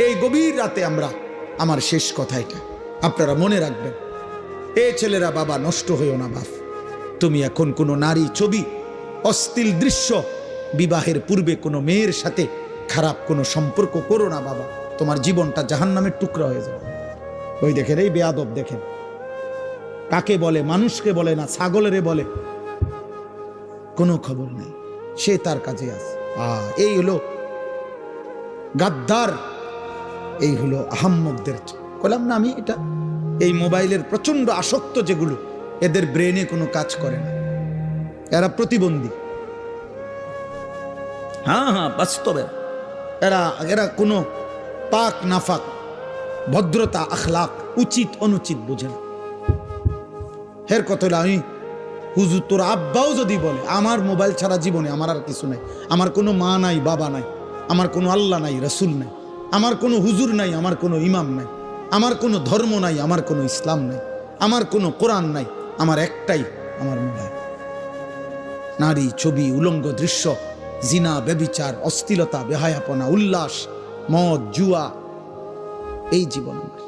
এই গভীর রাতে আমার শেষ কথা এটা, আপনারা মনে রাখবেন। এ ছেলেরা, বাবা নষ্ট হইও না বাপ। তুমি এখন কোনো নারী ছবি, অশ্লীল দৃশ্য, বিবাহের পূর্বে কোনো মেয়ের সাথে খারাপ কোনো সম্পর্ক করো না বাবা, তোমার জীবনটা জাহান্নামের টুকরা হয়ে যাবে। ওই দেখেন, এই বেয়াদব দেখেন, কাকে বলে, মানুষকে বলে না, ছাগলেরে বলে, কোনো খবর নেই, সে তার কাজে আছে। এই হলো গাদ্দার, এই হলো আহাম্মকদের। বললাম না আমি, এটা এই মোবাইলের প্রচন্ড আসক্ত যেগুলো, এদের ব্রেনে কোনো কাজ করে না, এরা প্রতিবন্ধী। হ্যাঁ, বাস্তবে এরা কোনো পাক নাফাক, ভদ্রতা, আখলাক, উচিত অনুচিত বুঝে না। হের কথা হলো, আমি হুজুর তোর আব্বাও যদি বলে আমার মোবাইল ছাড়া জীবনে আমার আর কিছু নাই, আমার কোনো মা নাই, বাবা নাই, আমার কোনো আল্লাহ নাই, রসুল নাই, আমার কোনো হুজুর নাই, আমার কোনো ইমাম নাই, আমার কোনো ধর্ম নাই, আমার কোনো ইসলাম নাই, আমার কোনো কোরআন নাই, আমার একটাই আমার মোবাইল। নারী, ছবি, উলঙ্গ দৃশ্য, জিনা, ব্যভিচার, অশ্লীলতা, বেহায়াপনা, উল্লাস, মদ, জুয়া, এই জীবন আমার,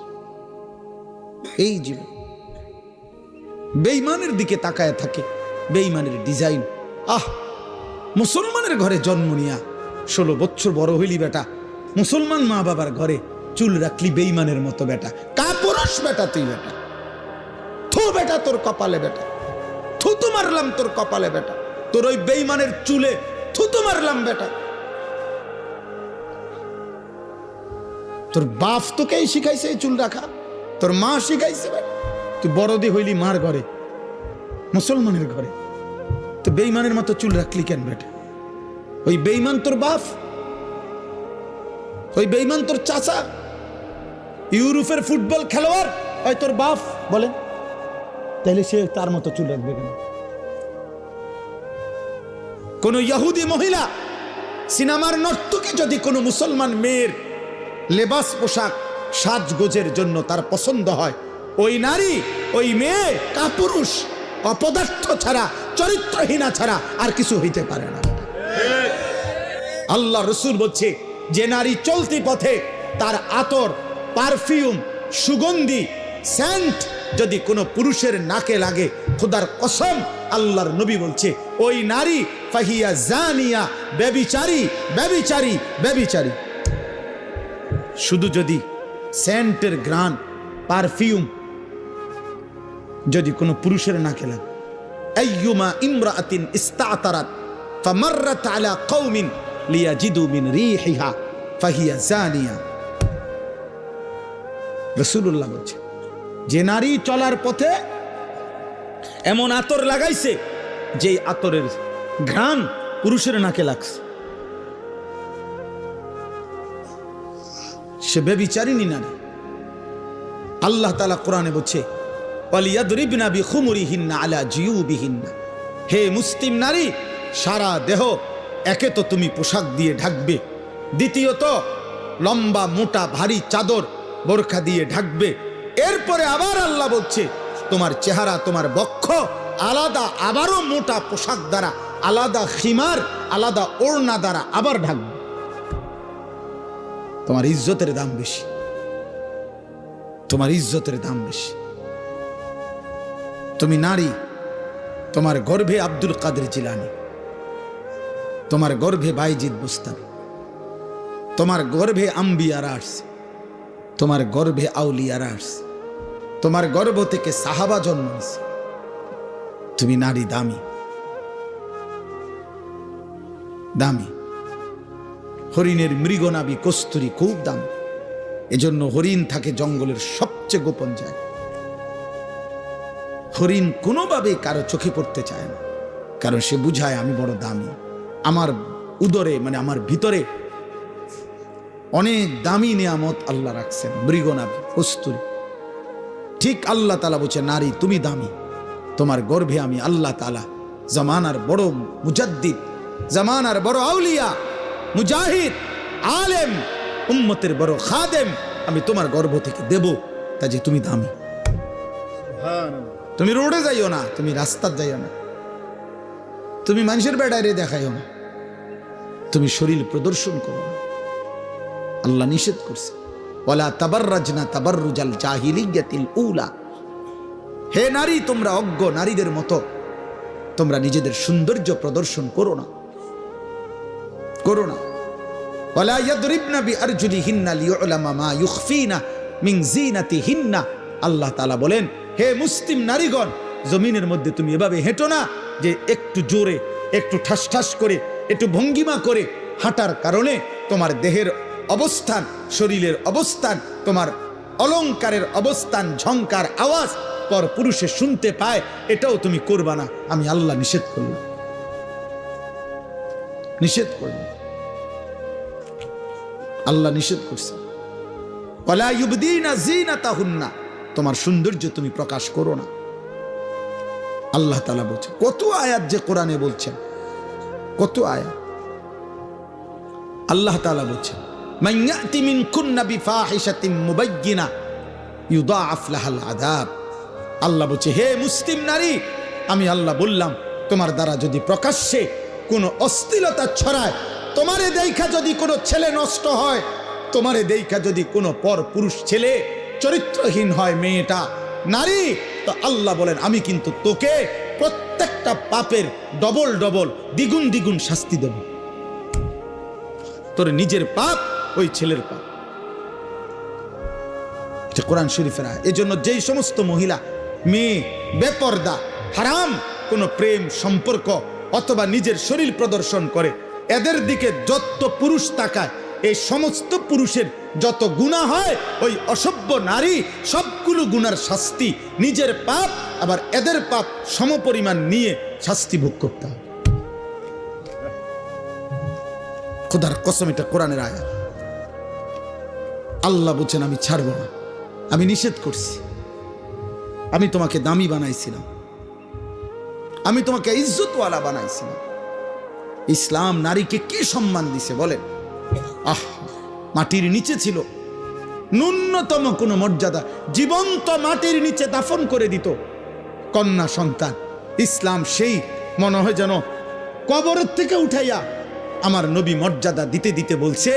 এই জীবন। বেঈমানের দিকে তাকায় থাকে, বেঈমানের ডিজাইন। মুসলমানের ঘরে জন্ম নিয়া 16 বছর বড় হইলি বেটা, মুসলমান মা বাবার ঘরে চুল রাখলি বেঈমানের মতো বেটা, কাপুরুষ বেটা তুই বেটা, থু বেটা তোর কপালে বেটা, থুতু মারলাম তোর কপালে বেটা, তোর ওই বেঈমানের চুলে থুতু মারলাম বেটা। তোর বাপ তোকেই শিখাইছে এই চুল রাখা, তোর মা শিখাইছে বেটা, তুই বড়দি হইলি মার ঘরে, মুসলমানের ঘরে, তো বেঈমানের মতো চুল রাখলি কেন বেটা? ওই বেঈমান তোর বাপ, ওই বেঈমান তোর চাচা, ইউরোপের ফুটবল খেলোয়াড় হয় তোর বাপ, বলেন তাহলে সে তার মতো চুল রাখবে কেন? কোন ইহুদি মহিলা, সিনেমার নর্তকী যদি কোনো মুসলমান মেয়ের লেবাস, পোশাক, সাজগোজের জন্য তার পছন্দ হয়, ওই নারী, ওই মেয়ে কাপুরুষ, অপদার্থ ছাড়া, চরিত্রহীনা ছাড়া আর কিছু হইতে পারে না। আল্লাহ রসুল বলছে, যে নারী চলতি পথে তার আতর, পারফিউম, সুগন্ধি, সেন্ট যদি কোনো পুরুষের নাকে লাগে, খোদার কসম আল্লাহর নবী বলছে ওই নারী ফাহিয়া জানিয়া, ব্যভিচারী, ব্যভিচারী, ব্যভিচারী। শুধু যদি সেন্টের গ্রান, পারফিউম যদি কোনো পুরুষের নাকে লাগে, আইয়ুমা ইমরাআতিন ইস্তাতারাত ফামাররাত আলা কওমিন লিয়াজিদু মিন রিহিহা ফাহিয়া জানিয়া। রাসূলুল্লাহ বলছে, যে নারী চলার পথে এমন আতর লাগাইছে যে আতরের ঘ্রাণ পুরুষের নাকে লাগছে, সে ব্যভিচারিণী নারী। আল্লাহ তাআলা কোরআনে বলছে, ওয়ালিয়াদরিবনা বিখুমুরিহিন্না আলা জিয়ুবিহিন্না। হে মুসলিম নারী, সারা দেহ একে তো তুমি পোশাক দিয়ে ঢাকবে, দ্বিতীয়ত লম্বা মোটা ভারী চাদর, বোরখা দিয়ে ঢাকবে। এরপরে আবার আল্লাহ বলছে, তোমার চেহারা, তোমার বক্ষ আলাদা, আবারও মোটা পোশাক দ্বারা, আলাদা খিমার, আলাদা ওড়না দ্বারা আবার ঢাকবে। তোমার ইজ্জতের দাম বেশি, তোমার ইজ্জতের দাম বেশি। তুমি নারী, তোমার গর্ভে আব্দুল কাদের জিলানী, তোমার গর্ভে বাইজিদ বুস্তামি, তোমার গর্ভে আম্বিয়ারা আসছে, তোমার গর্ভে আউলিয়ারা আসছে, তোমার গর্ভ থেকে সাহাবা জন্ম নিছে। তুমি নারী দামি, দামি। হরিণের মৃগনাভি কস্তুরী খুব দামি, এজন্য হরিণ থাকে জঙ্গলের সবচেয়ে গোপন জায়গায়। হরিণ কোনোভাবে কারো চোখে পড়তে চায় না, কারণ সে বুঝায় আমি বড় দামি, আমার উদরে মানে আমার ভিতরে অনেক দামি নিয়ামত আল্লাহ রাখছেন, মৃগনাভি, কস্তুরী। ঠিক আল্লাহ তাআলা বলছে, নারী তুমি দামি, তোমার গর্ভে আমি আল্লাহ তাআলা জামানার বড় মুজাদ্দিদ, জামানার বড় আউলিয়া, মুজাহিদ, আলেম, উম্মতের বড় খাদেম আমি তোমার গর্ভ থেকে দেব, তা যে তুমি দামি। তুমি রোডে যাইও না, তুমি রাস্তার যাইও না, তুমি মানুষের বেড়ায় দেখাইও না, তুমি শরীর প্রদর্শন করো না। আল্লাহ নিষেধ করছে, ওয়ালা তাবাররাজনা তাবাররুজাল জাহিলিয়াতিল উলা। হে নারী, তোমরা অজ্ঞ নারীদের মতো তোমরা নিজেদের সৌন্দর্য প্রদর্শন করো না, করো না। ওয়ালা ইয়াদরিবনা বিআরজুলিহিন্না লিয়ুলামা মা ইউখফিনা মিন যিনাতিহিন্না। আল্লাহ তাআলা বলেন, হে মুসলিম নারীগণ, জমিনের মধ্যে তুমি এভাবে হেঁটো না যে একটু জোরে, একটু ঠাস ঠাস করে, একটু ভঙ্গিমা করে হাঁটার কারণে তোমার দেহের অবস্থান, শরীরের অবস্থান, তোমার অলংকারের অবস্থান, ঝংকার আওয়াজ পর পুরুষে শুনতে পায়, এটাও তুমি করবা না। আমি আল্লাহ নিষেধ করলাম, নিষেধ করলাম, আল্লাহ নিষেধ করছে। ওয়ালা ইউবদিনা যিনাতাহুন্না, তোমার সৌন্দর্য তুমি প্রকাশ করো না। আল্লাহ তাআলা বলছে, কত আয়াত যে কোরআনে বলছেন, কত আয়াত। আল্লাহ তাআলা বলছেন, মান ইয়াতি মিনকুন্না বিফাহিশাতিন মুবায়্যিনা ইউদাআফ লাহাল আযাব। আল্লাহ বলছে, হে মুসলিম নারী, আমি আল্লাহ বললাম, তোমার দ্বারা যদি প্রকাশ্যে কোনো অশ্লীলতা ছড়ায়, তোমারে দেখা যদি কোনো ছেলে নষ্ট হয়, তোমারে দেখা যদি কোনো পর পুরুষ ছেলে চরিত্রহীন হয়, মেয়েটা নারী, তো আল্লাহ বলেন, আমি কিন্তু তোকে প্রত্যেকটা পাপের ডবল ডবল, দ্বিগুণ দ্বিগুণ শাস্তি দেব। তোর নিজের পাপ, ওই ছেলের পাপ। এটা কোরআন শরীফের আয়াত। এজন্য যেই সমস্ত মহিলা, মেয়ে বেপর্দা, হারাম কোন প্রেম সম্পর্ক অথবা নিজের শরীর প্রদর্শন করে, এদের দিকে যত পুরুষ তাকায়, এই সমস্ত পুরুষের যত গুনাহ হয়, ওই অসভ্য নারী সবগুলো গুনার শাস্তি, নিজের পাপ আবার এদের পাপ সমপরিমাণ নিয়ে শাস্তি ভোগ করতে হবে। খোদার কসম, এটা কোরআনের আয়াত। আল্লাহ বলছেন, আমি ছাড়ব না, আমি নিষেধ করছি। আমি তোমাকে দামি বানাইছিলাম, আমি তোমাকে ইজ্জতওয়ালা বানাইছিলাম। ইসলাম নারীকে কি সম্মান দিছে বলেন? মাটির নিচে ছিল, ন্যূনতম কোনো মর্যাদা, জীবন্ত মাটির নিচে দাফন করে দিত কন্যা সন্তান। ইসলাম সেই মনে হয় যেন কবরের থেকে উঠাইয়া আমার নবী মর্যাদা দিতে দিতে বলছে,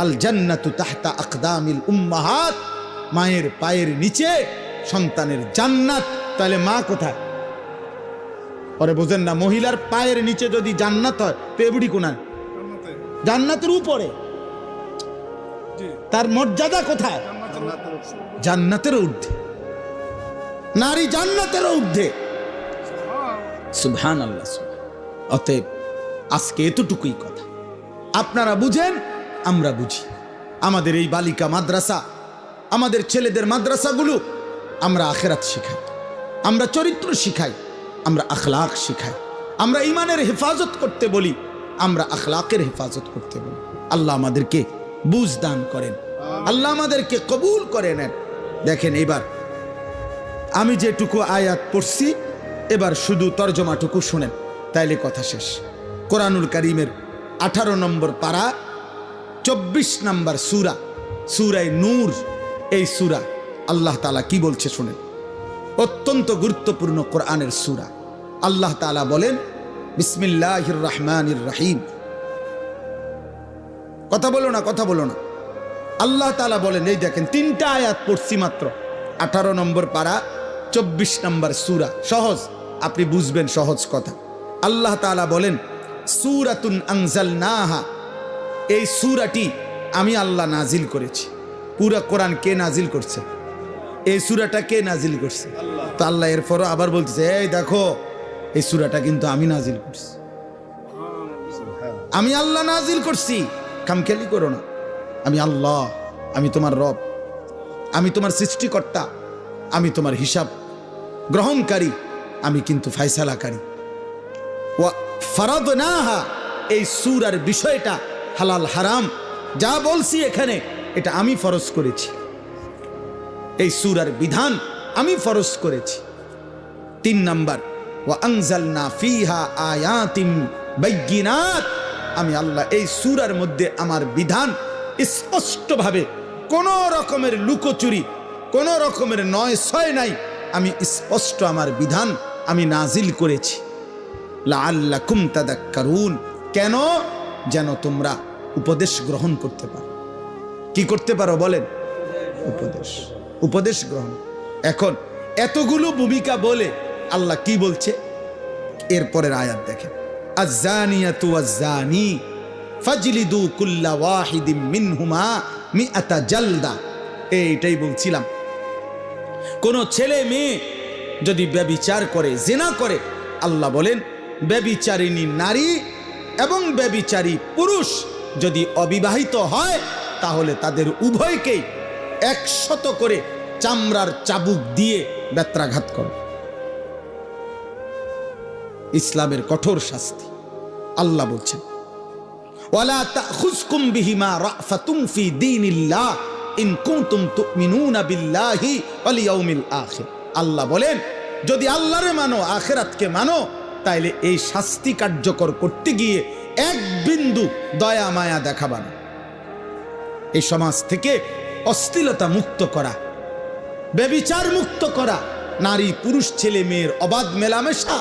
আল জান্নাতু তাহতা আকদামিল উম্মাহাত, মায়ের পায়ের নিচে সন্তানের জান্নাত। তাহলে মা কোথায়? পরে বোঝেন না, মহিলার পায়ের নিচে যদি জান্নাত হয়, তো এবুড়ি কোনায়? জান্নাতের উপরে। তার মর্যাদা কোথায়? জান্নাতের ঊর্ধ্বে। নারী জান্নাতের ঊর্ধ্বে। সুবহানাল্লাহ। অতএব আজকে এতটুকুই কথা, আপনারা বুঝেন, আমরা বুঝি। আমাদের এই বালিকা মাদ্রাসা, আমাদের ছেলেদের মাদ্রাসাগুলো, আমরা আখিরাত শিখাই, আমরা চরিত্র শিখাই, আমরা আখলাক শিখাই, আমরা ইমানের হেফাজত করতে বলি, আমরা আখলাকের হেফাজত করতে বলি। আল্লাহ আমাদেরকে বুঝ দান করেন, আল্লাহ আমাদেরকে কবুল করে নেন। দেখেন, এবার আমি যেটুকু আয়াত পড়ছি, এবার শুধু তর্জমাটুকু শুনেন, তাইলে কথা শেষ। কোরআনুল কারীমের 18 নম্বর পারা, 24 নম্বর সূরা, সূরায়ে নূর। এই সূরা আল্লাহ তাআলা কি বলছে শুনেন, অত্যন্ত গুরুত্বপূর্ণ কোরআনের সূরা। আল্লাহ তাআলা বলেন, বিসমিল্লাহির রহমানির রহিম। কথা বলো না, কথা বলো না। আল্লাহ তাআলা বলেন, এই দেখেন, 3টা আয়াত পড়ছি মাত্র, 18 নম্বর পারা, 24 নম্বর সূরা। সহজ, আপনি বুঝবেন সহজ কথা। আল্লাহ তাআলা বলেন, সূরাতুন আনজালনাহা, এই সূরাটি আমি আল্লাহ নাজিল করেছি। পুরা কোরআন কে নাজিল করছে? এই সূরাটা কে নাজিল করছে? তো আল্লাহ এরপরও আবার বলতেছে, এই দেখো, এই সূরাটা কিন্তু আমি নাজিল করছি, আমি আল্লাহ নাজিল করছি। খামখেয়ালি করো না। আমি আল্লাহ, আমি তোমার রব, আমি তোমার সৃষ্টিকর্তা, আমি তোমার হিসাব গ্রহণকারী, আমি কিন্তু ফায়সালাকারী। ওয়া ফারাদনাহা, এই সূরার বিষয়টা হালাল হারাম যা বলছি এখানে, এটা আমি ফরজ করেছি। এই সূরার বিধান আমি ফরজ করেছি। 3 নাম্বার, ওয়া আনজালনা ফিহা আয়াতিন বাইয়িনাত, আমি আল্লাহ এই সূরার মধ্যে আমার বিধান স্পষ্টভাবে, কোনো রকমের লুকোচুরি, কোনো রকমের নয় ছয় নাই, আমি স্পষ্ট আমার বিধান আমি নাজিল করেছি। লাআল্লাকুম তাদাক্কারুন, কেন? যেন তোমরা উপদেশ গ্রহণ করতে পারো। কি করতে পারো বলেন? উপদেশ, উপদেশ গ্রহণ। এখন এতগুলো ভূমিকা বলে আল্লাহ কি বলছে এরপরের আয়াত দেখেন, আয-যানিয়াতু ওয়াজ-যানি ফাজলিদু কুল্লা ওয়াহিদিম মিনহুমা মিআতা জালদা। এইটাই বলছিলাম, কোন ছেলে মেয়ে যদি ব্যভিচার করে, জিনা করে, আল্লাহ বলেন ব্যভিচারিণী নারী এবং ব্যভিচারী পুরুষ যদি অবিবাহিত হয় তাহলে তাদের উভয়কেই 100 করে চামড়ার চাবুক দিয়ে বেত্রাঘাত করো। ইসলামের কঠোর শাস্তি। আল্লাহ বলছেন ওয়ালা তাখুযকুম বিহিমা রাফাতুম ফি দীনিল্লাহ ইন কুনতুম তুমিনুনা বিল্লাহি ওয়াল ইয়াউমিল আখির। আল্লাহ বলেন যদি আল্লাহরে মানো, আখিরাতকে মানো, তাইলে এই শাস্তি কার্যকর করতে গিয়ে এক বিন্দু দয়া মায়া দেখাবা না। এই সমাজ থেকে অশ্লীলতা মুক্ত করা, ব্যভিচার মুক্ত করা, নারী পুরুষ ছেলে মেয়ের অবাধ মেলামেশা,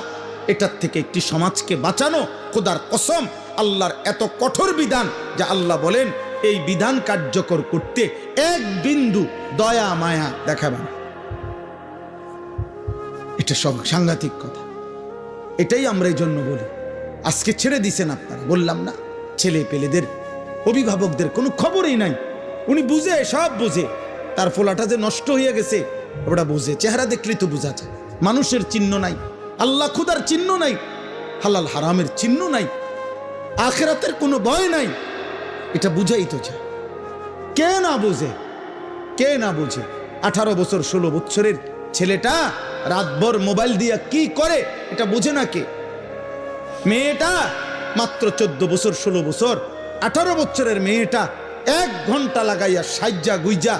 এটার থেকে একটি সমাজকে বাঁচানো। খোদার কসম, আল্লাহর এত কঠোর বিধান যে আল্লাহ বলেন এই বিধান কার্যকর করতে এক বিন্দু দয়া মায়া দেখাবে না। এটা সব সাংঘাতিক কথা। এটাই আমরা এই জন্য বলি আজকে ছেড়ে দিছেন আপনারা। বললাম না, ছেলে পেলেদের অভিভাবকদের কোনো খবরই নাই। উনি বুঝে, সব বুঝে, তার ফোলাটা যে নষ্ট হয়ে গেছে ওটা বুঝে। চেহারা দেখলে তো বোঝা যায়। মানুষের চিহ্ন নাই, আল্লাহ খুদার চিহ্ন নাই, হালাল হারামের চিহ্ন নাই, আখিরাতের কোনো ভয় নাই। এটা বুঝাই তো যায়। কে না বুঝে? কে না বুঝে? 18 বছর 16 বছরের ছেলেটা রাতভর মোবাইল দিয়া কি করে এটা বুঝে না কে? মেয়েটা মাত্র 14 বছর 16 বছর, 18 বছরের মেয়েটা 1 ঘন্টা লাগাইয়া সাজ্জা গুইজা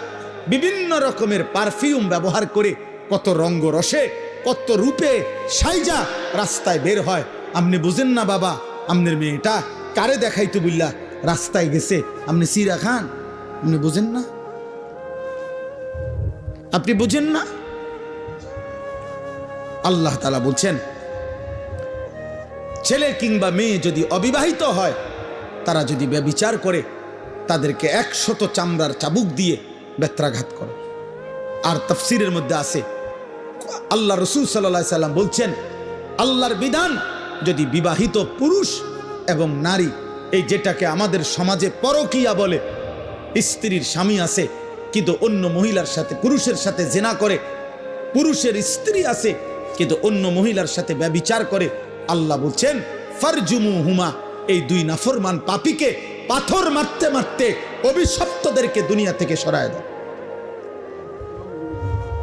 বিভিন্ন রকমের পারফিউম ব্যবহার করে কত রঙ্গ রসে কত রূপে সাইজা রাস্তায় বের হয়। আপনি বুঝেন না বাবা, আপনার মেয়েটা কারে দেখাইতো বুঝলা রাস্তায় গেছে? আপনি সিরা খান, আপনি বুঝেন না? আপনি বুঝেন না? আল্লাহ তাআলা বলছেন ছেলে কিংবা মেয়ে যদি অবিবাহিত হয়, তারা যদি ব্যভিচার করে, তাদেরকে 100 চামড়ার চাবুক দিয়ে বেত্রাঘাত করে। আর তাফসীরের মধ্যে আছে আল্লাহ রাসূল সাল্লাল্লাহু আলাইহি সাল্লাম বলছেন আল্লাহর বিধান যদি বিবাহিত পুরুষ এবং নারী, এই যেটাকে আমাদের সমাজে পরকীয়া বলে, স্ত্রীর স্বামী আছে কিন্তু অন্য মহিলার সাথে, পুরুষের সাথে জিনা করে, পুরুষের স্ত্রী আছে কিন্তু অন্য মহিলার সাথে ব্যভিচার করে, আল্লাহ বলছেন ফারজুমুহুমা, এই 2 নাফরমান পাপীকে পাথর মারতে মারতে অভিশপ্তদেরকে দুনিয়া থেকে সরায় দাও।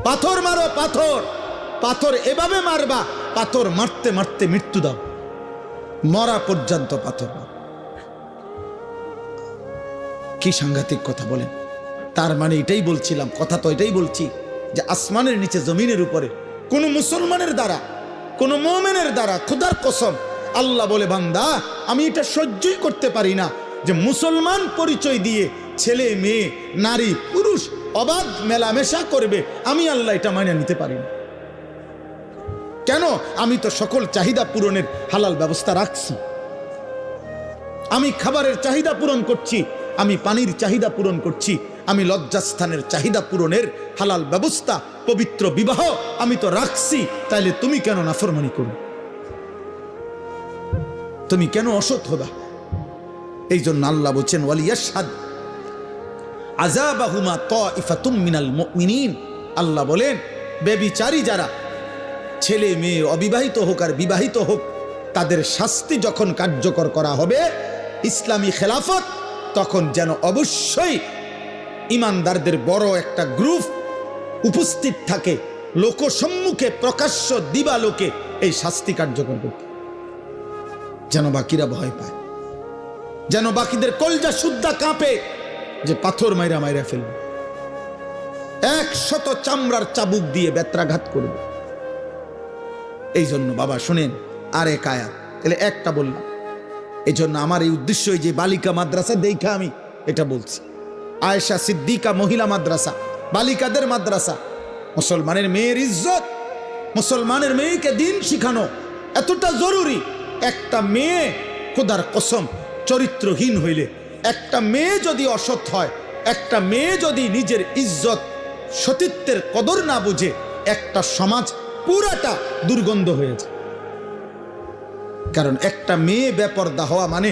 পাথর মারো, পাথর, পাথর এভাবে মারবা, পাথর মারতে মারতে মৃত্যু দাও, মরা পর্যন্ত পাথর মারো। কি সাংঘাতিক কথা বলেন! তার মানে এটাই বলছিলাম, কথা তো এটাই বলছি যে আসমানের নিচে জমিনের উপরে কোন মুসলমানের দ্বারা, কোন মুমিনের দ্বারা, খোদার কসম আল্লাহ বলে বান্দা আমি এটা সহ্যই করতে পারি না যে মুসলমান পরিচয় দিয়ে ছেলে মেয়ে নারী পুরুষ অবাধ মেলামেশা করবে। আমি আল্লাহ এটা মাইনে নিতে পারি না। কেন? আমি তো সকল চাহিদা পূরণের হালাল ব্যবস্থা রাখছি। আমি খাবারের চাহিদা পূরণ করছি, আমি পানির চাহিদা পূরণ করছি, আমি লজ্জাস্থানের চাহিদা পূরণের হালাল ব্যবস্থা, পবিত্র বিবাহ আমি তো রাখছি। তাইলে তুমি কেন নাফরমানি করো? তুমি কেন অসৎ হবা? এই জন্য আল্লাহ বলছেন ওয়ালিয়াশহাদ আযাবাহুমা তাইফাতুম মিনাল মুমিনিন। আল্লাহ বলেন ব্যভিচারী যারা, ছেলে মেয়ে অবিবাহিত হোক আর বিবাহিত হোক, তাদের শাস্তি যখন কার্যকর করা হবে ইসলামী খেলাফত, তখন যেন অবশ্যই ইমানদারদের বড় একটা গ্রুপ উপস্থিত থাকে লোকসম্মুখে, প্রকাশ্য দিবালোকে এই শাস্তি কার্যকর করতে, যেন বাকিরা ভয় পায়, যেন বাকিদের কলজা শুদ্ধা কাঁপে যে পাথর মাইরা মাইরা ফেলবে, 100 চামড়ার চাবুক দিয়ে বেত্রাঘাত করবে। এই জন্য বাবা শুনেন আর এক আয়াত, তাহলে একটা বললাম। এই জন্য আমার এই উদ্দেশ্য, যে বালিকা মাদ্রাসা দেখা আমি এটা বলছি, আয়েশা সিদ্দিকা মহিলা মাদ্রাসা, বালিকাদের মাদ্রাসা, মুসলমানের মেয়ের ইজ্জত, মুসলমানের মেয়েকে দিন শিখানো এতটা জরুরি। একটা মেয়ে খোদার কসম চরিত্রহীন হইলে, একটা মেয়ে যদি অসৎ হয়, একটা মেয়ে যদি নিজের ইজ্জত সতীত্বের কদর না বুঝে, একটা সমাজ পুরাটা দুর্গন্ধ হয়ে যায়। কারণ একটা মেয়ে বেপরদা হওয়া মানে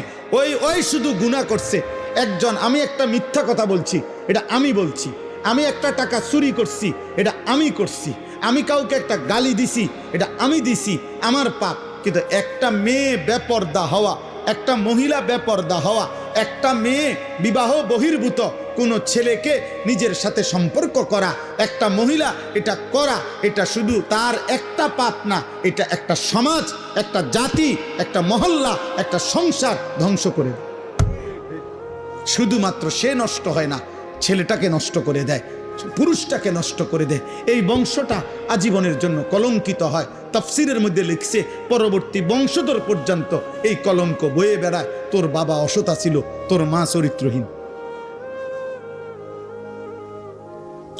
ওই শুধু গুনাহ করছে। একজন, আমি একটা মিথ্যা কথা বলছি, এটা আমি বলছি। আমি একটা টাকা চুরি করছি, এটা আমি করছি। আমি কাউকে একটা গালি দিছি, এটা আমি দিছি, আমার পাপ। কিন্তু একটা মেয়ে বেপরদা হওয়া, একটা মহিলা বেপরদা হওয়া, একটা মেয়ে বিবাহ বহির্ভূত কোনো ছেলেকে নিজের সাথে সম্পর্ক করা, একটা মহিলা এটা করা, এটা শুধু তার একটা পাপ না, এটা একটা সমাজ, একটা জাতি, একটা মহল্লা, একটা সংসার ধ্বংস করে দেয়। শুধুমাত্র সে নষ্ট হয় না, ছেলেটাকে নষ্ট করে দেয়, পুরুষটাকে নষ্ট করে দেয়। এই বংশটা আজীবনের জন্য কলঙ্কিত হয়। তাফসিরের মধ্যে লিখছে, পরবর্তী বংশধর পর্যন্ত এই কলঙ্ক বয়ে বেড়ায়। তোর বাবা অসতা ছিল, তোর মা চরিত্রহীন।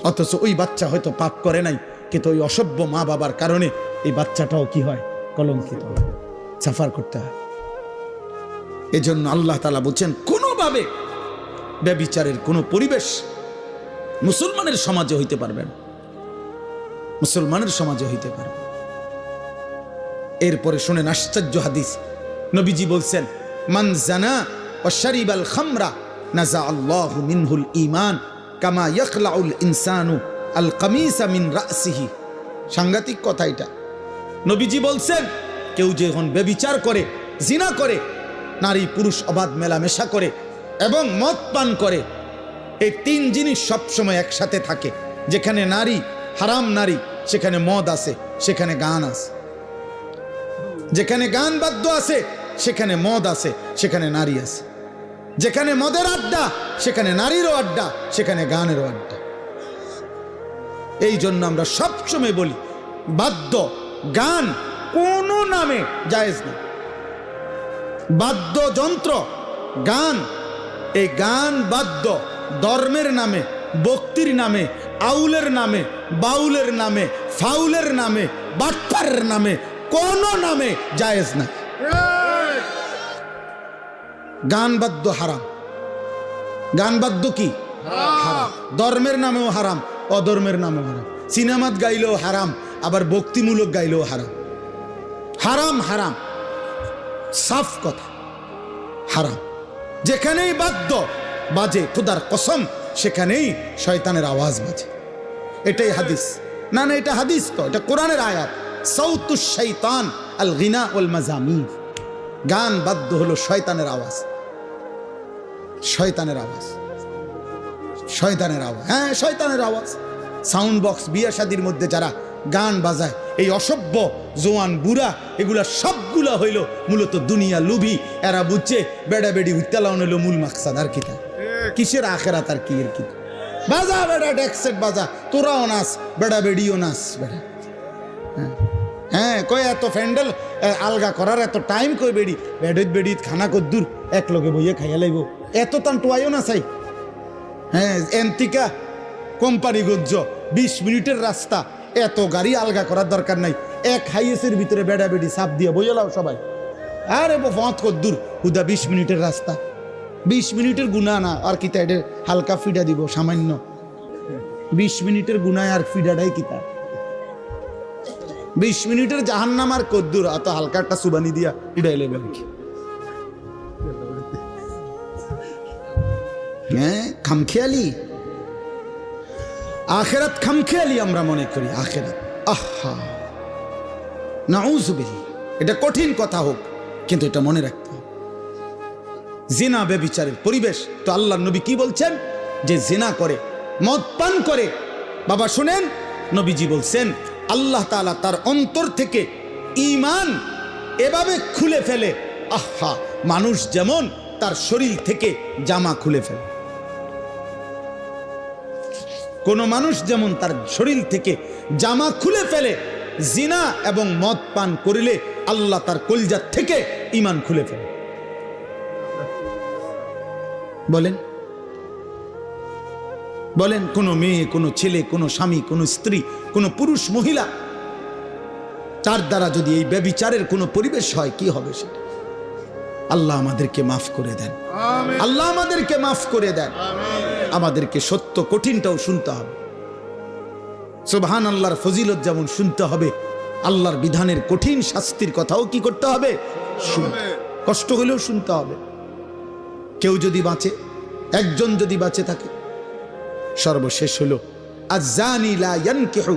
অথচ ওই বাচ্চা হয়তো পাপ করে নাই, কিন্তু ওই অসভ্য মা বাবার কারণে এই বাচ্চাটাও কি হয়, কলঙ্কিত হয়, সাফার করতে হয়। এজন্য আল্লাহ তাআলা বলছেন, কোনোভাবে ব্যভিচারের কোনো পরিবেশ মুসলমানের সমাজে হইতে পারবে না, মুসলমানের সমাজে হইতে পারবে। এরপরে শুনেন আশ্চর্য হাদিস। নবীজি বলছেন, মান জানা ওয়া শারিবাল খামরা নাজা আল্লাহু মিনহুল ঈমান কামা ইয়াখলাউল ইনসানু আল কামিসা মিন রাসিহি। সাংঘাতিক কথা এটা। নবীজি বলছেন, কেউ যখন ব্যভিচার করে, জিনা করে, নারী পুরুষ অবাধ মেলামেশা করে এবং মদ পান করে, এই তিন জিনিস সবসময় একসাথে থাকে। যেখানে নারী, হারাম নারী, সেখানে মদ আছে, সেখানে গান আছে। যেখানে গান বাদ্য আছে, সেখানে মদ আছে, সেখানে নারী আছে। যেখানে মদের আড্ডা, সেখানে নারীরও আড্ডা, সেখানে গানেরও আড্ডা। এই জন্য আমরা সবসময় বলি, বাদ্য গান কোনো নামে জায়েজ না। বাদ্যযন্ত্র গান, এই গান বাদ্য ধর্মের নামে, ভক্তির নামে, আউলের নামে, বাউলের নামে, ফাউলের নামে, বাটপারের নামে, কোন নামে জায়েজ না। গান বাদ্য হারাম। গান বাদ্য কি হারাম, ধর্মের নামেও হারাম, অধর্মের নামেও হারাম। সিনেমাত গাইলেও হারাম, আবার ভক্তিমূলক গাইলেও হারাম। হারাম হারাম, সাফ কথা, হারাম। যেখানেই বাদ্য বাজে, খোদার কসম, সেখানেই শয়তানের আওয়াজ বাজে। এটাই হাদিস। না না, এটা হাদিস তো, এটা কোরআনের আয়াত। সাউতুশ শাইতান আল গিনা ওয়াল মাজামির। গান বাদ্য হলো শয়তানের আওয়াজ, শয়তানের আওয়াজ, শয়তানের আওয়াজ। হ্যাঁ, শয়তানের আওয়াজ। সাউন্ড বক্স, বিয়ে শাদির মধ্যে যারা গান বাজায়, এই অসভ্য জোয়ান বুড়া, এগুলা সবগুলা হইল মূলত দুনিয়া লুভি। এরা বুঝছে বেড়া বেড়ি উত্তালাউন হইল মূল মাকসাদ। আর কিতা কিসের আখেরাত, আর কি এর কি? বাজা বেড়া, ডেকসেট বাজা, তোরাও নাচ, বেড়া বেড়িও নাচ। বেড়া হ্যাঁ, কয় এত ফ্যান্ডেল আলগা করার এত টাইম কই? বেড়ি বেড়িত বেড়িত খানা কদ্দুর এক লগে বইয়ে খাইয়া লাইব, এত তান টোয়াইও না চাই। হ্যাঁ, এন্তিকা কোম্পানি গজ্জ 20 মিনিটের রাস্তা, এত গাড়ি আলগা করার দরকার নাই। এক হাইয়েসের ভিতরে বেড়া বেড়ি সাপ দিয়ে বইয়ে লাও সবাই। আরে ফত কদ্দুর, হুদা 20 মিনিটের রাস্তা, 20 মিনিটের গুণা না। আর কিতা এটা হালকা ফিডা দিব সামান্য, 20 মিনিটের গুণায় আর ফিডাটাই কিতা? 20 মিনিটের জাহান্নাম আর কদ্দুর, অত হালকা একটা সুবানি দিয়া উড়াইলে বলে কি? হ্যাঁ, খামখেয়ালি আখেরাত, খামখেয়ালি আমরা মনে করি আখেরাত। আহা, নাউযুবিল্লাহ। এটা কঠিন কথা হোক, কিন্তু এটা মনে রাখতে হবে। জিনা ব্যভিচারের পরিবেশ। তো আল্লাহর নবী কি বলছেন? যে জিনা করে, মদ পান করে, বাবা শুনেন, নবীজি বলছেন আল্লাহ তাআলা তার অন্তর থেকে ঈমান এভাবে খুলে ফেলে, আহা, মানুষ যেমন তার শরীর থেকে জামা খুলে ফেলে। কোন মানুষ যেমন তার শরীর থেকে জামা খুলে ফেলে, জিনা এবং মদ পান করিলে আল্লাহ তার কলিজা থেকে ঈমান খুলে ফেলে। বলেন বলেন, কোন মেয়ে, কোন ছেলে, কোন স্বামী, কোন স্ত্রী, কোন পুরুষ মহিলা, তার দ্বারা যদি এই ব্যভিচারের কোন পরিবেশ হয়, কি হবে সেটা? আল্লাহ আমাদেরকে মাফ করে দেন, আল্লাহ আমাদেরকে মাফ করে দেন। আমাদেরকে সত্য কঠিনটাও শুনতে হবে। সুবহান আল্লাহর ফজিলত যেমন শুনতে হবে, আল্লাহর বিধানের কঠিন শাস্তির কথাও কি করতে হবে? কষ্ট হলেও শুনতে হবে। কেউ যদি বাঁচে, একজন যদি বাঁচে থাকে, সর্বশেষ হলো আয-যানি লা ইয়ানকিহু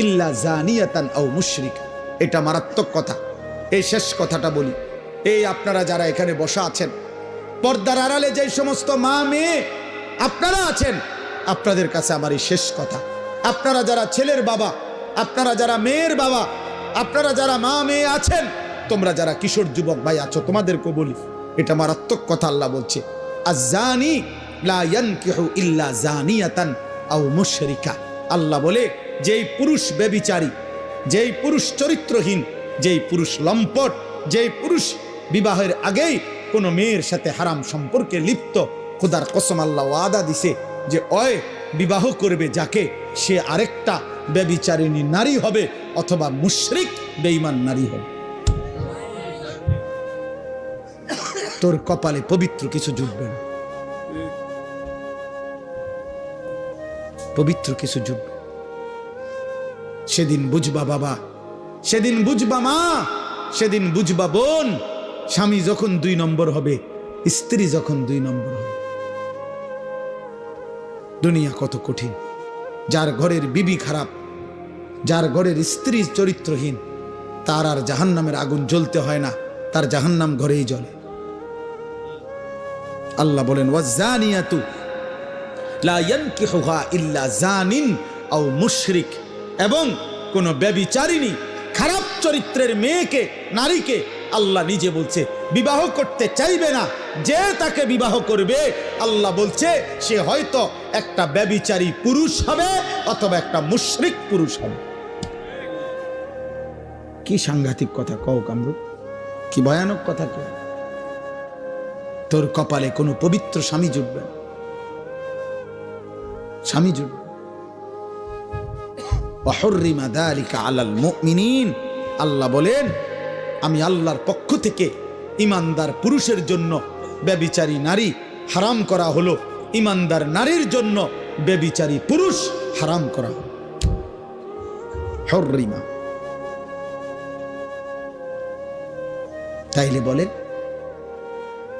ইল্লা যানিয়াতান আও মুশরিকা। এটা মারাত্মক কথা। এই শেষ কথাটা বলি, এই আপনারা যারা এখানে বসা আছেন, পর্দার আড়ালে যে সমস্ত মা মেয়ে আপনারা আছেন, আপনাদের কাছে আমার এই শেষ কথা, আপনারা যারা ছেলের বাবা, আপনারা যারা মেয়ের বাবা, আপনারা যারা মা মেয়ে আছেন, তোমরা যারা কিশোর যুবক ভাই আছো, তোমাদেরকে বলি, এটা মারাত্মক কথা। আল্লাহ বলছে আয-যানি লা ইয়ানকিহু ইল্লা যানিয়াতান আও মুশরিকা। আল্লাহ বলে যেই পুরুষ ব্যভিচারী, যেই পুরুষ চরিত্রহীন, যেই পুরুষ লম্পট, যেই পুরুষ বিবাহের আগেই কোনো মেয়ের সাথে হারাম সম্পর্কে লিপ্ত, খোদার কসম আল্লাহ ওয়াদা দিছে যে ওই বিবাহ করবে যাকে, সে আরেকটা ব্যভিচারিণী নারী হবে অথবা মুশরিক বেঈমান নারী হবে। তোর কপালে পবিত্র কিছু জুটবে না, পবিত্র কিছু জুটবে। সেদিন বুঝবা বাবা, সেদিন বুঝবা মা, সেদিন বুঝবা বোন, স্বামী যখন 2 নম্বর হবে, স্ত্রী যখন 2 নম্বর হবে। দুনিয়া কত কঠিন। যার ঘরের বিবি খারাপ, যার ঘরের স্ত্রী চরিত্রহীন, তার আর জাহান্নামের আগুন জ্বলতে হয় না, তার জাহান্নাম ঘরেই জ্বলে। আল্লাহ বলেন ওয়াজ-যানিয়াতু লা ইয়ানকিহুহা ইল্লা যানিন আও মুশরিক। এবং কোন ব্যভিচারিণী খারাপ চরিত্রের মেয়েকে, নারীকে আল্লাহ নিজে বলছে বিবাহ করতে চাইবে না। যে তাকে বিবাহ করবে, আল্লাহ বলছে সে হয়তো একটা ব্যভিচারী পুরুষ হবে অথবা একটা মুশরিক পুরুষ হবে। কি সাংঘাতিক কথা কও কামরু, কি ভয়ানক কথা কও। তোর কপালে কোনো পবিত্র স্বামী জুটবে না, স্বামী জুটবে। ওয়াহুররিমা যালিকা আলাল মুমিনিন। আল্লাহ বলেন আমি আল্লাহর পক্ষ থেকে ঈমানদার পুরুষের জন্য ব্যভিচারী নারী হারাম করা হলো, ঈমানদার নারীর জন্য ব্যভিচারী পুরুষ হারাম করা হলো। হুররিমা। তাইলে বলেন,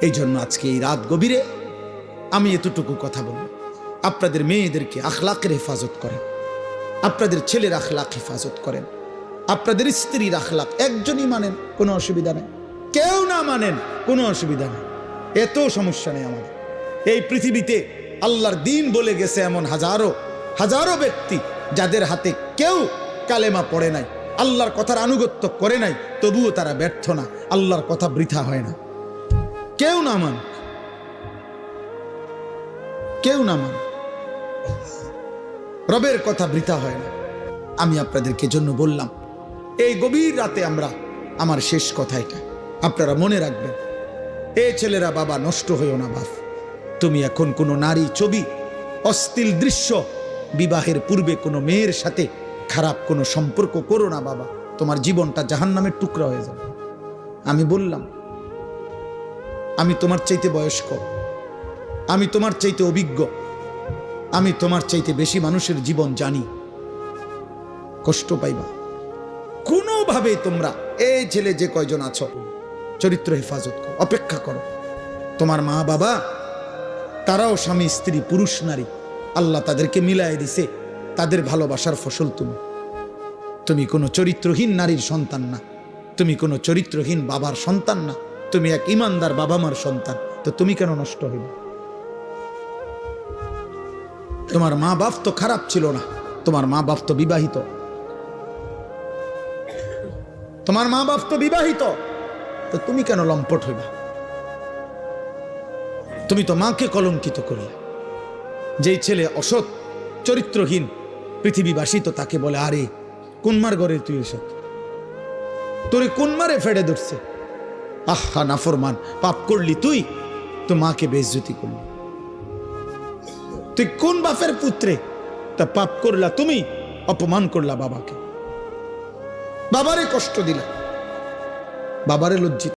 এই জন্য আজকে এই রাত গভীরে আমি এতটুকু কথা বলবো, আপনাদের মেয়েদেরকে আখলাকের হেফাজত করেন, আপনাদের ছেলের আখলাক হেফাজত করেন, আপনাদের স্ত্রীর আখলাক। একজনই মানেন, কোনো অসুবিধা নেই, কেউ না মানেন কোনো অসুবিধা নেই, এত সমস্যা নেই আমাদের। এই পৃথিবীতে আল্লাহর দ্বীন বলে গেছে এমন হাজারো হাজারো ব্যক্তি যাদের হাতে কেউ কালেমা পড়ে নাই, আল্লাহর কথার আনুগত্য করে নাই, তবুও তারা ব্যর্থ না, আল্লাহর কথা বৃথা হয় না। কেউ না মান, কেউ না মান, রবের কথা বৃথা হয় না। আমি আপনাদেরকে জন্য বললাম এই গভীর রাতে আমরা, আমার শেষ কথা এটা, আপনারা মনে রাখবেন, এই ছেলেরা বাবা নষ্ট হইও না বাপ। তুমি এখন কোনো নারী ছবি, অশ্লীল দৃশ্য, বিবাহের পূর্বে কোনো মেয়ের সাথে খারাপ কোনো সম্পর্ক করো না বাবা, তোমার জীবনটা জাহান্নামের টুকরা হয়ে যাবে। আমি বললাম, আমি তোমার চাইতে বয়স্ক, আমি তোমার চাইতে অভিজ্ঞ, আমি তোমার চাইতে বেশি মানুষের জীবন জানি। কষ্ট পাইবা কোনোভাবে তোমরা, এই ছেলে যে কয়জন আছো, চরিত্র হেফাজত করো, অপেক্ষা করো। তোমার মা বাবা তারাও স্বামী স্ত্রী পুরুষ নারী, আল্লাহ তাদেরকে মিলাই দিছে, তাদের ভালোবাসার ফসল তুমি। তুমি কোনো চরিত্রহীন নারীর সন্তান না, তুমি কোনো চরিত্রহীন বাবার সন্তান না, তুমি এক ইমানদার বাবা মার সন্তান। তো তুমি কেন নষ্ট হইবে? তোমার মা বাপ তো খারাপ ছিল না, তোমার মা বাপ তো বিবাহিত, তোমার মা বাপ তো বিবাহিত, তো তুমি কেন লম্পট হইবা? তুমি তো মাকে কলঙ্কিত করলে। যেই ছেলে অসৎ চরিত্রহীন, পৃথিবীবাসী তো তাকে বলে আরে কোন মার ঘরে তুই এসব, তোরে কোন মারে ফেড়ে ধরছে, আহা নাফরমান, পাপ করলি তুই, তো মাকে বেইজ্জতি করলি। তুই কোন বাপের পুত্রে, তা পাপ করলা তুমি, অপমান করলা বাবাকে, বাবারে কষ্ট দিলা, বাবারে লজ্জিত